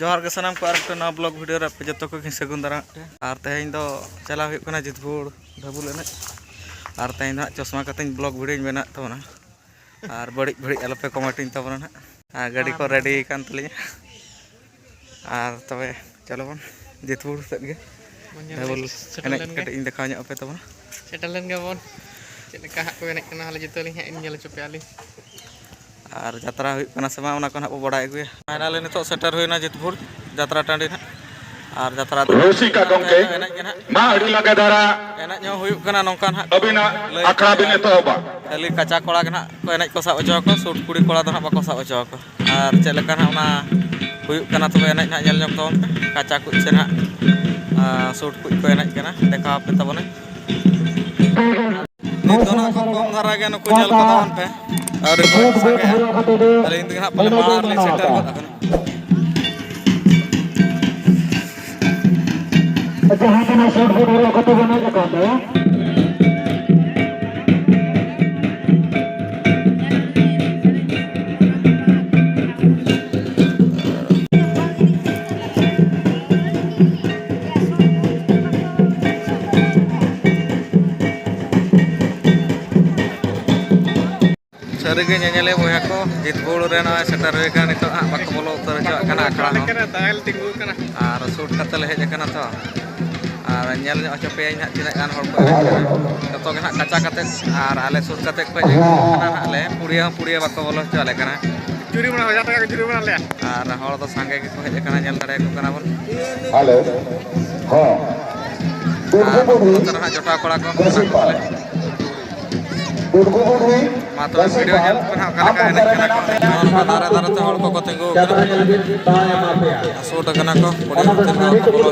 जोहार के सानाम को नवा ब्लॉग वीडियो रे पे जतो को सगुन दारा और तेहें दो चला हुई कना जितपुर ढाबुल एने और तेहें ना चश्मा कतें ब्लॉग वीडियो बना तबना और बड़ी बड़ी अलपे कमेंटिंग तबना ना और गाड़ी को रेडी कान तलिया और तबे चलो बन जितपुर सेट गे ढाबुल एने कटे इन देखा ᱧᱚᱜ पे तबना सेटलन गे बन चेक का को एने कना हले जितो लिं इन नेल चोपेआली और यात्रा हुई कना समा उना को ना बड़ा अगुया फाइनल नितो सेटर हुईना जितपुर यात्रा टांडी ना और यात्रा रसिका गंके मा अड़ी लगे दारा एना ᱧᱚ हुई कना नोंका ना अबिना आखड़ा बिन एतोबा खाली कच्चा कोड़ा के ना को एना को साब अचो को सूट कुड़ी कोड़ा दो ना बाको साब अचो को और चेक लेका ना उना हुई कना तबे एना ना ñel ᱧᱚᱜ तोन कच्चा कुछ से ना सूट कुछ को एना कना देखा पे तबने नितोना को कम धारा के नुको ñel को तवन पे और संगे अरे इन दिन पले मार ले सेटर को तकन जहाँ के ना शॉट फुट वाला कतो बना के कहता है सरिगे ñeñele boya ko जितपुर रे ना सेटर रे का नितो बाको बोलो उतर जो कना आखड़ा हो कना ताल तिंगु कना और सूट कतल हेज कना तो और ñel ᱧᱚᱜ ᱪᱚᱯᱮ ᱤᱧ ᱛᱤᱱᱟᱹᱜ ᱜᱟᱱ ᱦᱚᱲ ᱠᱚ ᱡᱚᱛᱚ ᱜᱮ ᱦᱟᱸᱜ ᱠᱟᱪᱟ ᱠᱟᱛᱮ और आले सूट कते को हेज कना आले पुड़िया बाको बोलो च आले कना चुरी बना 1000 টাকা चुरी बना ले और हड़ दो संगे के को हेज कना ñel दाड़े को कना बोल हेलो हां उतर हां जोटा कोड़ा को मा तो वीडियो ñel कना कना कना को दारे दारे ते हड़ को तिंगु सूट कना को पुड़िया तिंगु को बोलो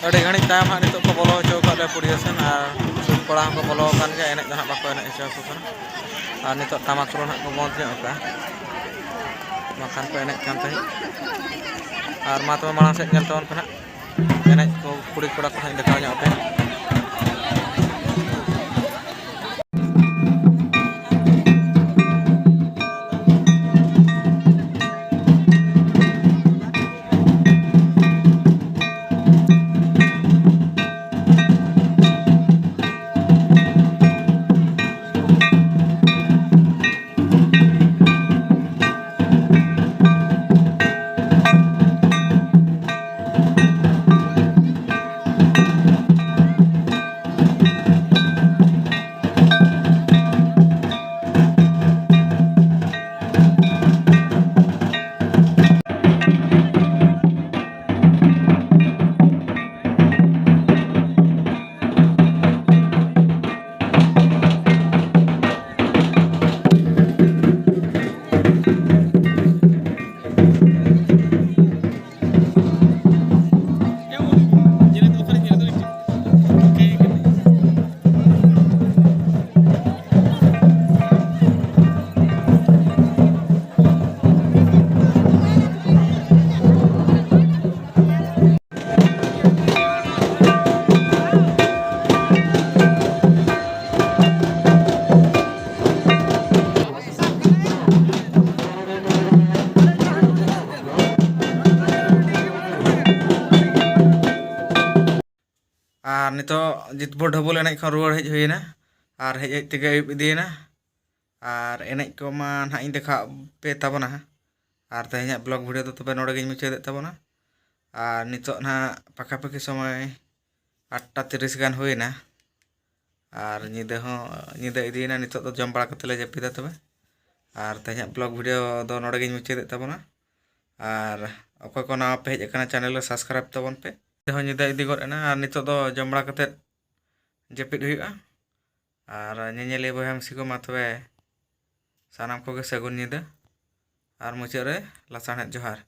ᱟᱹᱰᱤ ᱜᱷᱟᱹᱲᱤᱡ ᱛᱟᱭᱚᱢ ᱦᱟᱸᱜ ᱱᱤᱛᱚᱜ ᱠᱚ ᱵᱚᱞᱚ ᱦᱚᱪᱚ ᱟᱠᱟᱫ ᱞᱮᱭᱟ ᱯᱩᱲᱤᱭᱟᱹ ᱥᱮᱱ ᱟᱨ ᱠᱚᱲᱟ ᱦᱚᱸᱠᱚ ᱵᱚᱞᱚ ᱟᱠᱟᱱ ᱜᱮᱭᱟ ᱮᱱᱮᱡ ᱫᱚ ᱦᱟᱸᱜ ᱵᱟᱠᱚ ᱮᱱᱮᱡ ᱦᱚᱪᱚ ᱟᱠᱚ ᱠᱟᱱᱟ ᱟᱨ ᱱᱤᱛᱚᱜ ᱴᱟᱢᱟᱠ ᱨᱩ ᱦᱟᱸᱜ ᱠᱚ ᱵᱚᱱᱫ ᱧᱚᱜ ᱟᱠᱟᱜᱼᱟ ᱵᱟᱠᱷᱟᱱ ᱠᱚ ᱮᱱᱮᱡ ᱠᱟᱱ ᱛᱟᱦᱮᱸᱫ ᱟᱨ ᱢᱟ ᱛᱚᱵᱮ ᱢᱟᱲᱟᱝ ᱥᱮᱫ ᱧᱮᱞ ᱛᱟᱵᱚᱱ ᱯᱮ ᱦᱟᱸᱜ ᱮᱱᱮᱡ ᱠᱚ ᱠᱩᱲᱤ ᱠᱚᱲᱟ ᱠᱚ ᱦᱟᱸᱜ ᱫᱮᱠᱷᱟᱣ ᱧᱚᱜ ᱟᱯᱮᱭᱟ ᱟᱨ ᱱᱤᱛᱚᱜ ᱡᱤᱛᱵᱚ ᱰᱷᱟᱵᱩᱞ ᱮᱱᱮᱡ ᱠᱷᱚᱱ ᱨᱩᱣᱟᱹᱲ ᱦᱮᱡ ᱦᱩᱭᱱᱟ ᱟᱨ ᱦᱮᱡ ᱛᱮᱜᱮ ᱟᱹᱭᱩᱵ ᱤᱫᱤᱭᱮᱱᱟ ᱟᱨ ᱮᱱᱮᱡ ᱠᱚᱢᱟ ᱱᱟᱦᱟᱜ ᱤᱧ ᱫᱮᱠᱷᱟᱣ ᱯᱮ ᱛᱟᱵᱚᱱᱟ ᱟᱨ ᱛᱮᱦᱮᱧᱟᱜ ᱵᱞᱚᱜ ᱵᱷᱤᱰᱤᱭᱳ ᱫᱚ ᱛᱚᱵᱮ ᱱᱚᱰᱮ ᱜᱤᱧ ᱢᱩᱪᱟᱹᱫᱮᱫ ᱛᱟᱵᱚᱱᱟ ᱟᱨ ᱱᱤᱛᱚᱜ ᱱᱟᱦᱟᱜ ᱯᱟᱠᱟᱯᱟᱠᱤ ᱥᱚᱢᱚᱭ 8:30 ᱜᱟᱱ ᱦᱩᱭᱱᱟ ᱟᱨ ᱧᱤᱫᱟᱹ ᱦᱚᱸ ᱧᱤᱫᱟᱹ ᱤᱫᱤᱭᱮᱱᱟ ᱱᱤᱛᱚᱜ ᱫᱚ ᱡᱚᱢ ᱵᱟᱲᱟ ᱠᱟᱛᱮ ᱞᱮ ᱡᱟᱹᱯᱤᱫᱟ ᱛᱚᱵᱮ ᱟᱨ ᱛᱮᱦᱮᱧᱟᱜ ᱵᱞᱚᱜ ᱵᱷᱤᱰᱤᱭᱳ ᱫᱚ ᱱᱚᱰᱮ ᱜᱤᱧ ᱢᱩᱪᱟᱹᱫᱮᱫ ᱛᱟᱵᱚᱱᱟ ᱟᱨ ᱚᱠᱚᱭ ᱠᱚ ᱱᱟᱣᱟ ᱯᱮ ᱦᱮᱡ ᱟᱠᱟᱱᱟ ᱪᱮᱱᱮᱞ ᱨᱮ ᱥᱟᱵᱥᱠᱨᱟᱭᱤᱵ ᱛᱟᱵᱚᱱ ᱯᱮ ᱦᱚᱸ ᱧᱤᱫᱟᱹ ᱤᱫᱤ ᱜᱚᱫ ᱮᱱᱟ ᱟᱨ ᱱᱤᱛᱚᱜ ᱫᱚ ᱡᱚᱢ ᱵᱟᱲᱟ ᱠᱟᱛᱮᱫ ᱡᱟᱹᱯᱤᱫ ᱦᱩᱭᱩᱜᱼᱟ ᱟᱨ ᱧᱮᱧᱮᱞᱤᱭᱟᱹ ᱵᱚᱭᱦᱟ ᱢᱤᱥᱤ ᱠᱚ ᱢᱟ ᱛᱚᱵᱮ ᱥᱟᱱᱟᱢ ᱠᱚᱜᱮ ᱥᱟᱹᱜᱩᱱ ᱧᱤᱫᱟᱹ ᱟᱨ ᱢᱩᱪᱟᱹᱫ ᱨᱮ ᱞᱟᱥᱟᱲᱦᱮᱫ ᱡᱚᱦᱟᱨ